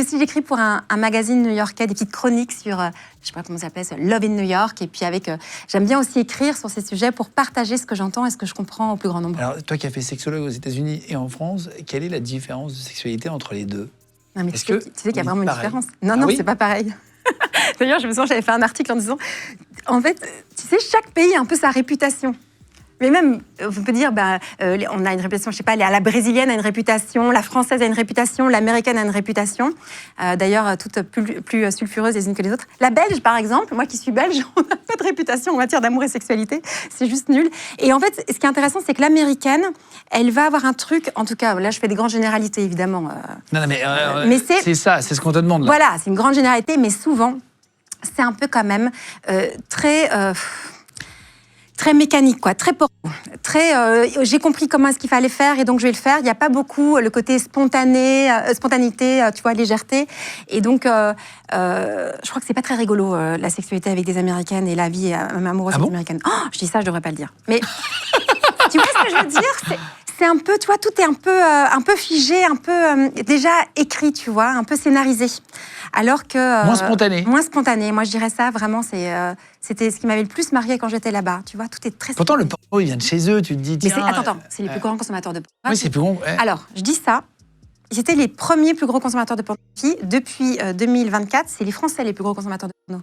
puis aussi, j'écris pour un magazine new-yorkais, des petites chroniques sur, je sais pas comment ça s'appelle, Love in New York. Et puis j'aime bien aussi écrire sur ces sujets pour partager ce que j'entends et ce que je comprends au plus grand nombre. Alors, toi qui as fait sexologue aux États-Unis et en France, quelle est la différence de sexualité entre les deux? Non, mais tu sais qu'il y a vraiment une pareil? différence. Non, c'est pas pareil. D'ailleurs, je me souviens, j'avais fait un article en disant, en fait, tu sais, chaque pays a un peu sa réputation. Mais même, on peut dire, on a une réputation, je sais pas, la brésilienne a une réputation, la française a une réputation, l'américaine a une réputation, d'ailleurs, toutes plus sulfureuses les unes que les autres. La belge, par exemple, moi qui suis belge, on n'a pas de réputation en matière d'amour et sexualité, c'est juste nul. Et en fait, ce qui est intéressant, c'est que l'américaine, elle va avoir un truc, en tout cas, là, je fais des grandes généralités, évidemment. Non, mais c'est ça, c'est ce qu'on te demande. Là. Voilà, c'est une grande généralité, mais souvent, c'est un peu quand même très mécanique, quoi, très poreux, j'ai compris comment est-ce qu'il fallait faire et donc je vais le faire. Il n'y a pas beaucoup le côté spontanéité, tu vois, légèreté. Et donc, je crois que c'est pas très rigolo, la sexualité avec des Américaines et la vie amoureuse avec des Américaines. Oh, je dis ça, je devrais pas le dire. Mais tu vois ce que je veux dire? C'est un peu, tu vois, tout est un peu figé, un peu déjà écrit, tu vois, un peu scénarisé. Alors que... moins spontané. Moins spontané. Moi, je dirais ça, vraiment, c'était ce qui m'avait le plus marqué quand j'étais là-bas. Tu vois, tout est très Pourtant, spontané. le porno, il vient de chez eux, tu te dis, tiens... Mais attends, c'est les plus grands consommateurs de porno. Oui, c'est plus grand. Ouais. Alors, je dis ça, c'était les premiers plus gros consommateurs de pornographie. Depuis 2024, c'est les Français les plus gros consommateurs de porno.